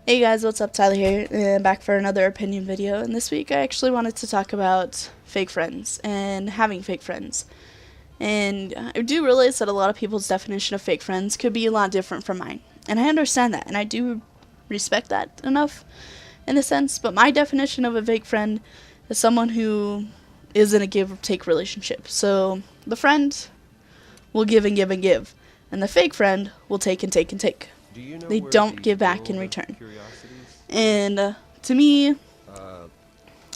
Hey guys, what's up? Tyler here, and back for another opinion video. And this week I actually wanted to talk about fake friends and having fake friends. And I do realize that a lot of people's definition of fake friends could be a lot different from mine. And I understand that, and I do respect that enough in a sense. But my definition of a fake friend is someone who is in a give or take relationship. So the friend will give and give and give, and the fake friend will take and take and take. They don't give back in return. And to me,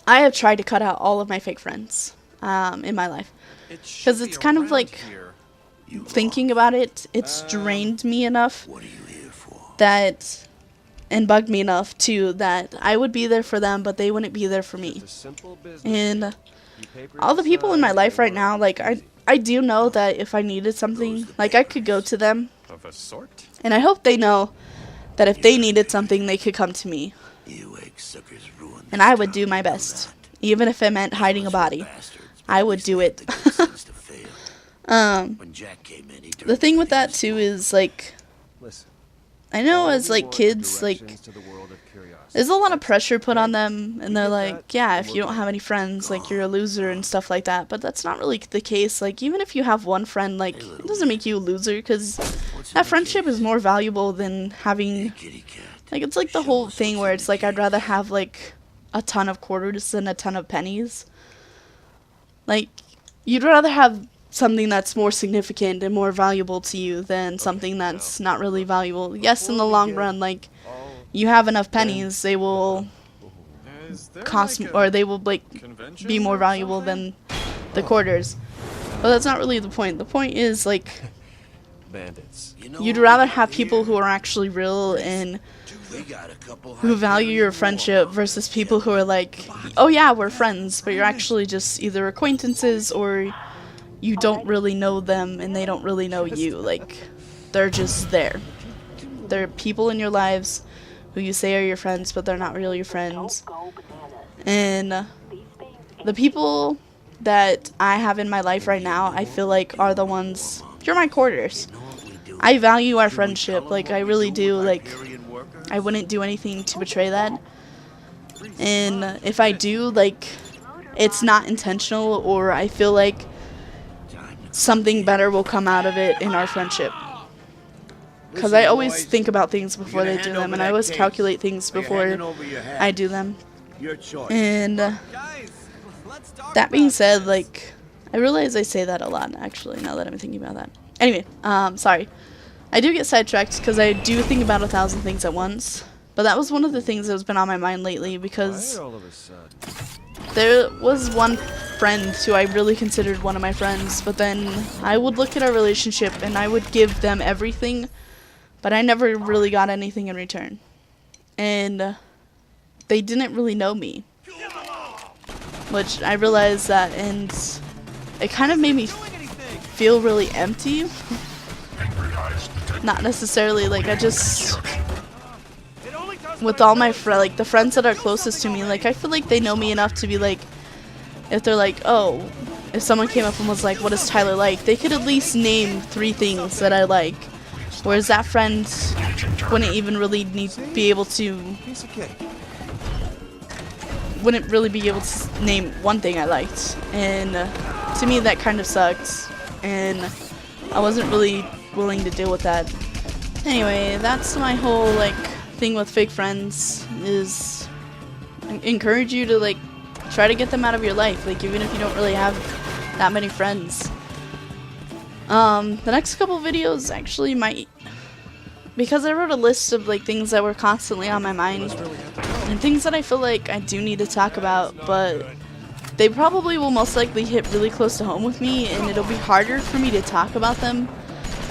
I have tried to cut out all of my fake friends in my life. Because it's kind of like, thinking about it, it's drained me enough that, and bugged me enough too, that I would be there for them, but they wouldn't be there for me. And all the people in my life right now, like, I do know that if I needed something, like, I could go to them. And I hope they know that if they needed something, they could come to me. And I would do my best. Even if it meant hiding a body. I would do it. The thing with that, too, is, like, I know as, like, kids, like, there's a lot of pressure put on them, and they're like, yeah, if you don't have any friends, like, you're a loser and stuff like that, but that's not really the case. Like, even if you have one friend, like, it doesn't make you a loser, because that friendship is more valuable than having, like, it's like the whole thing where it's like, I'd rather have, like, a ton of quarters than a ton of pennies. Like, you'd rather have something that's more significant and more valuable to you than something that's not really valuable. Yes, in the long run, like, you have enough pennies, they will cost, or they will, like, be more valuable than the quarters. But that's not really the point. The point is, like, you'd rather have people who are actually real and who value your friendship versus people who are like, oh yeah, we're friends, but you're actually just either acquaintances or you don't really know them and they don't really know you. Like, they're just there. They're people in your lives who you say are your friends, but they're not really your friends. And the people that I have in my life right now, I feel like are the ones, you're my quarters. I value our friendship, like, I really do. Like, I wouldn't do anything to betray that. And if I do, like, it's not intentional, or I feel like something better will come out of it in our friendship. Because I always think about things before they do them, and I always calculate things before I do them. And that being said, like, I realize I say that a lot, actually, now that I'm thinking about that. Anyway, sorry. I do get sidetracked because I do think about 1,000 things at once. But that was one of the things that has been on my mind lately, because there was one friend who I really considered one of my friends, but then I would look at our relationship and I would give them everything, but I never really got anything in return. And they didn't really know me, which I realized that, and it kind of made me feel really empty. Not necessarily, like, I just, with all my like, the friends that are closest to me, like, I feel like they know me enough to be like, if they're like, oh, if someone came up and was like, what does Tyler like, they could at least name 3 things that I like. Whereas that friend wouldn't even really be able to name one thing I liked. And to me, that kind of sucked. And I wasn't really willing to deal with that. Anyway, that's my whole, like, thing with fake friends, is encourage you to, like, try to get them out of your life, like, even if you don't really have that many friends. The next couple videos actually might, because I wrote a list of, like, things that were constantly on my mind and things that I feel like I do need to talk about, but they probably will most likely hit really close to home with me, and it'll be harder for me to talk about them,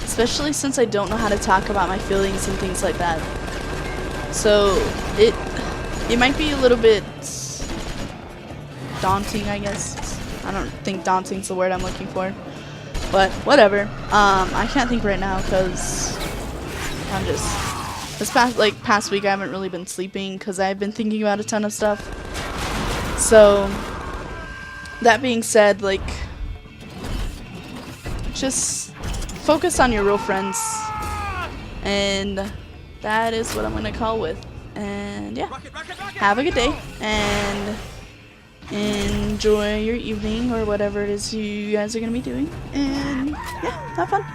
especially since I don't know how to talk about my feelings and things like that. So it might be a little bit daunting, I guess. I don't think daunting's the word I'm looking for, but whatever. I can't think right now because I'm just, this past week I haven't really been sleeping because I've been thinking about a ton of stuff. So that being said, like, just focus on your real friends, and that is what I'm gonna call with. And And yeah, have a good day, and enjoy your evening or whatever it is you guys are gonna be doing. And yeah, have fun.